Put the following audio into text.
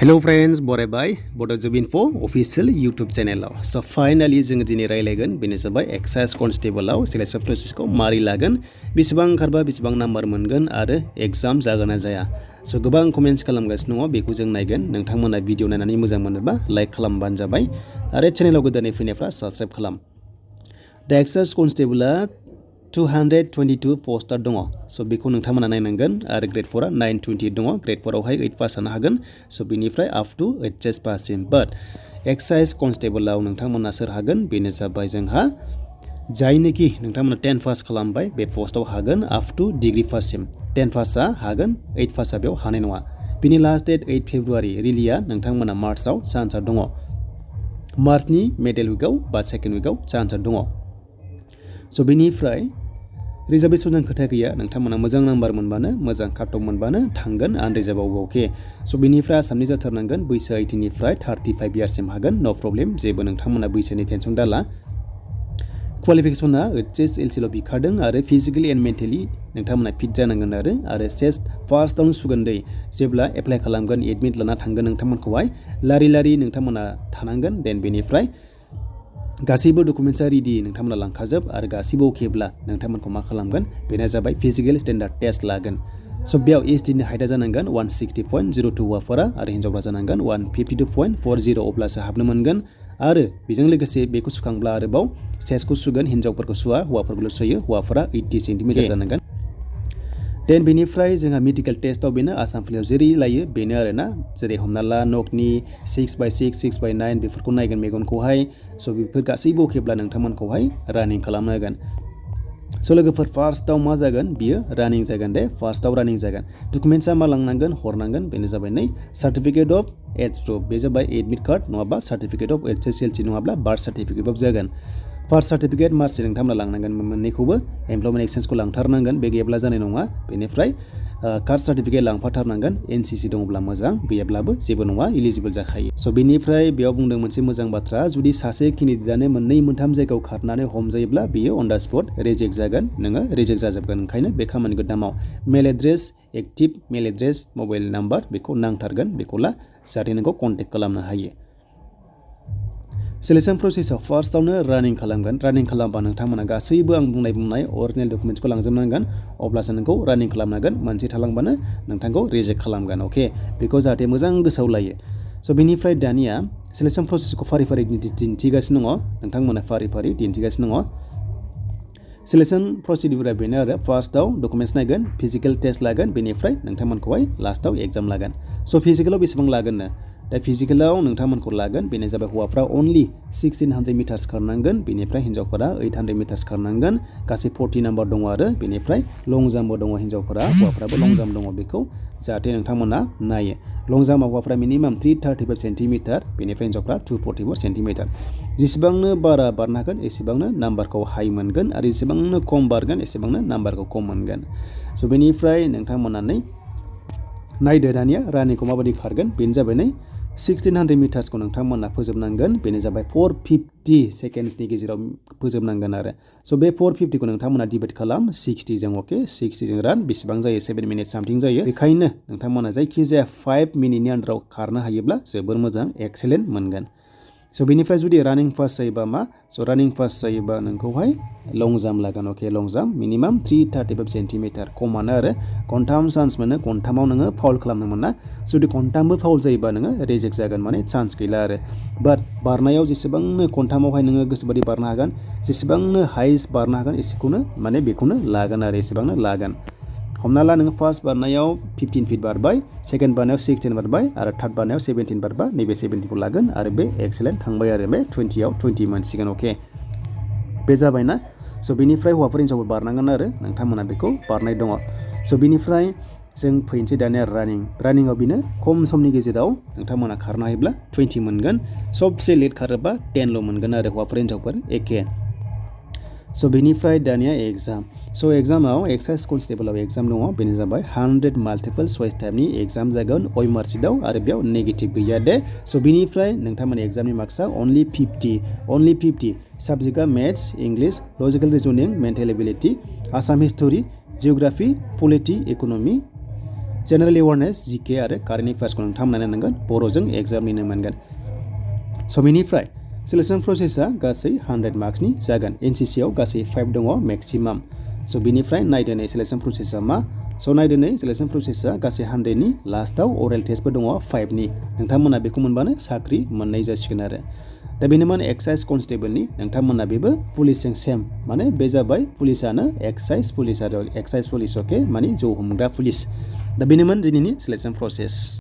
Hello friends, बरायबाय Bodo Job Info official YouTube channel आव. So finally जों दिनै रायलायगोन बेनो जाबाय Excise Constable आव selection process खौ मारै लागोन, बेसेबां ओंखारबा बेसेबां नाम्बार मोनगोन आरो एग्जाम जागोन ना जाया. So गोबां कमेन्ट्स खालामगासिनो दङ, बेखौ जों नायगोन. नोंथांमोना भिडिअ नायनानै मोजां मोनोबा लाइक खालामबानो जाबाय आरो चेनेलाव गोदानै फैनायफ्रा साबस्क्राइब खालाम. दा Excise Constable आ 222 पोस्टार दङ. सो बेखौ नोंथांमोना नायनांगोन आरो ग्रेड 4 आ 928 दङ. ग्रेड 4 आवहाय 8 पास जानो हागोन. सो बेनिफ्राय अप टु एचएस पाससिम. बाट एक्साइज कनस्टेबल आव नोंथांमोना सोर हागोन, बेनो जाबाय जोंहा जायनोखि नोंथांमोना 10 पास खालामबाय बे पोस्टआव हागोन अप टु डिग्री पाससिम. 10 पासआ हागोन, 8 पासआ बेयाव हानाय नङा. बिनि लास्ट डेट 8 फेब्रुवारि. रिलिया नोंथांमोना मार्चआव चान्सआ दङ. मार्चनि मिडल उइकआव बा सेकेन्ड उइकआव चान्सआ दङ. सो बेनिफ्राय रिजार्भेशनजों खोथा गैया, नोंथांमोना मोजां नाम्बार मोनबानो, मोजां काटअफ मोनबानो थांगोन आनरिजार्भआवबो. अके. सो बेनिफ्राय आसामनि जाथारनांगोन, बैसो 18 निफ्राय 35 इयार्ससिम हागोन. नो प्रब्लेम, जेबो नोंथांमोना बैसोनि टेनसन दाला. क्वालिफिकेसना एचएस एलसिल' बिखादों आरो फिजिकेलि एन्ड मेन्टेलि नोंथांमोना फिट जानांगोन आरो सेस्ट फार्स्टआवनो सुगोन्दै जेब्ला एप्लाइ खालामगोन, एडमिट लाना थांगोन नोंथांमोनखौहाय लारि नोंथांमोना थानांगोन. देन बेनिफ्राय गासैबो डकुमेन्ट्सआ रेडि नोंथांमोना लांखाजोब आरो गासैबो अकेब्ला नोंथांमोनखौ मा खालामगोन, बेनो जाबाय फिजिकेल स्टेन्डार्ड टेस्ट लागोन. सो बेयाव एसटिनि हाइटआ जानांगोन 160.02 हौवाफोरा आरो हिन्जावफ्रा जानांगोन 152.40 अब्लासो हाबनो मोनगोन. आरो बेजों लोगोसे बेखौ सुखांब्ला आरोबाव सेसखौ सुगोन, हिन्जावफोरखौ सुवा, हौवाफोरखौल' सुयो. हौवाफोरा 80 सेन्टिमिटार जानांगोन. देन बेनिफ्राय जोंहा मेडिकेल टेस्टआव बेनो आसाम पुलिसाव जेरै लायो बेनो आरोना. जेरै हमना ला नकनि 6/6, 6/9 बेफोरखौ नायगोन मेगनखौहाय. स' बेफोर गासैबो अकेब्ला नोंथांमोनखौहाय रानिं खालामनो होगोन. स' लोगोफोर फार्स्टआव मा जागोन, बियो रानिं जागोन दे. फार्स्टआव रानिं जागोन. डकुमेन्ट्सआ मा लांनांगोन, हरनांगोन, बेनो जाबाय नै सार्टिफिकेट अफ एज प्रुफ. बे जाबाय एडमिट कार्ड नङाबा सार्टिफिकेट अफ एचएसएलसि नङाब्ला बार्थ सार्टिफिकेटबाबो जागोन. फार्स्ट सार्टिफिकेट मार्कशिट नोंथांमोना लांनांगोन मोननैखौबो. एमप्लयमेन्ट एक्सचेन्जखौ लांथारनांगोन, बे गैयाब्ला जानाय नङा. बेनिफ्राय कास्ट सार्टिफिकेट लांफाथारनांगोन. एनसिसि दङब्ला मोजां, गैयाब्लाबो जेबो नङा, इलिजिबल जाखायो. स' बेनिफ्राय बेयाव बुंदों मोनसे मोजां बाथ्रा, जुदि सासे केन्डिडेटआनो मोननै मोनथाम जायगायाव खारनानै हमजायोब्ला बियो अन दा स्पट रिजेक्ट जागोन, नोङो रिजेक्ट जाजोबगोन. ओंखायनो बे खामानिखौ दा माव. मेल एड्रेस, एक्टिभ मेल एड्रेस, मबाइल नाम्बार बेखौ नांथारगोन. बेखौ ला जाहाथे नोंखौ कन्टेक्ट खालामनो हायो. सेलेक्शन प्रसेसआव फार्स्टआवनो रानिं खालामगोन. रानिं खालामबा नोंथांमोना गासैबो आं बुंनाय अरिजिनेल डकुमेन्ट्सखौ लांजोबनांगोन, अब्लासो नोंखौ रानिं खालामनो हागोन. मोनसे थालांबानो नोंथांखौ रिजेक्ट खालामगोन. अके, बेखौ जाहाथे मोजां गोसोआव लायो. स' बेनिफ्राय दानिया सेलेक्शन प्रसेसखौ फारि दिन्थिगासिनो दङ, नोंथांमोना फारि दिन्थिगासिनो दङ. सेलेक्शन प्रसिडिउरा बेनो आरो फार्स्टआव डकुमेन्ट्स नायगोन, फिजिकेल टेस्ट लागोन, बेनिफ्राय नोंथांमोनखौहाय लास्टआव एग्जाम लागोन. स' फिजिकेलाव बेसेबां लागोननो, दा फिजिकेलाव नोंथांमोनखौ लागोन, बेनो जाबाय हौवाफ्रा अनलि 1600 मिटार्स खारनांगोन, बेनिफ्राय हिन्जावफोरा 800 मिटार्स खारनांगोन. गासै 40 नाम्बार दङ आरो बेनिफ्राय लं जाम्पबो दङ हिन्जावफोरा, हौवाफ्राबो लं जाम्प दङ. बेखौ जाहाथे नोंथांमोना नायो. लं जाम्पआव हौवाफ्रा मिनिमाम 335 सेन्टिमिटार, बेनिफ्राय हिन्जावफ्रा 244 सेन्टिमिटार. जेसेबांनो बारा बारनो हागोन एसेबांनो नाम्बारखौ हाइ मोनगोन आरो जेसेबांनो खम बारगोन एसेबांनो नाम्बारखौ खम मोनगोन. स' बेनिफ्राय नोंथांमोना नायदो दानिया रानिंखौ माबायदि खारगोन. बेनो जाबाय 1600 मिटार्सखौ नोंथांमोना फोजोबनांगोन. बेनो जाबाय 450 सेकेन्ड्सनि गेजेराव फोजोबनांगोन आरो. स' बे 450खौ नोंथांमोना डिभाइड खालाम 60जों. अके, 60जों रान बेसेबां जायो, 7 मिनिट सामथिं जायो. बेखायनो नोंथांमोना जायखिजाया 5 मिनिटनि आन्दाराव खारनो हायोब्ला जोबोर मोजां, एक्सेलेन्ट मोनगोन. स' बेनिफ्राय जुदि रानिं फार्स्ट जायोबा मा, स' रानिं फार्स्ट जायोबा नोंखौहाय लं जाम्प लागोन. अके, लं जाम्प मिनिमाम 335 सेन्टिमिटार, खमानो आरो. खनथाम चान्स मोनो, खनथामाव नोङो फाउल खालामनो मोना. जुदि खनथामबो फाउल जायोबा नोङो रिजेक्ट जागोन, माने चान्स गैला आरो. बाट बारनायाव जेसेबांनो खनथामावहाय नोङो गोसोबादि बारनो हागोन, जेसेबांनो हाइस्ट बारनो हागोन एसेखौनो माने बेखौनो लागोन आरो, एसेबांनो लागोन. हमना ला नोङो फार्स्ट बारनायाव 15 फिट बारबाय, सेकेन्ड बारनायाव 16 बारबाय आरो थार्ड बारनायाव 17 बारबा नैबे 17खौ लागोन आरो बे एक्सेलेन्ट थांबाय आरो. बे 20आव 20 मोनसिगोन. अके, बे जाबायना. स' बेनिफ्राय हौवाफोर हिन्जावफोर बारनांगोन आरो नोंथांमोना बेखौ बारनाय दङ. स' बेनिफ्राय जों फैनोसै दानिया रानिंआव बेनो खम समनि गेजेराव नोंथांमोना खारनो हायोब्ला 20 मोनगोन. सबसे लेट खारोबा 10ल' मोनगोन आरो हौवाफोर हिन्जावफोर एखे. स' बेनिफ्राय दानिया एग्जाम. स' एग्जामाव एक्साइज कनस्टेबलाव एग्जाम दङ, बेनो जाबाय 100 माल्टिपल चइस टाइपनि एग्जाम जागोन OMR सिटआव आरो बेयाव नेगेटिभ गैया दे. स' बेनिफ्राय नोंथांमोननि एग्जामनि मार्क्सआ अनलि 50. साबजेक्टआ maths, English, logical reasoning, mental ability, Assam history, geography, polity, economy, general awareness जिके आरो कारेन्ट एफेयार्सखौ नोंथांमोना नायनांगोन बर'जों एग्जाम लिरनो मोनगोन स' बेनिफ्राय सिलेक्सन प्रसेसा गासै 100 मार्क्सनि जागोन एनसिसिआव गासै 5 दङ मेक्सिमाम स' बेनिफ्राय नायदो सिलेक्सन प्रसेसा मा स' नायदो सिलेक्सन प्रसेसा गासै 100नि लास्टआव अरेल टेस्टबो दङ 5नि नोंथांमोना बेखौ मोनबानो साख्रि मोननाय जासिगोन आरो दा बेनोमोन एक्साइज कनस्टेबलनि नोंथांमोना बेबो पुलिसजों सेम माने बे जाबाय पुलिसानो एक्साइज पुलिस आरो एक्साइज पुलिस अके माने जौ हमग्रा पुलिस दा बेनोमोन दिनैनि सिलेक्सन प्रसेस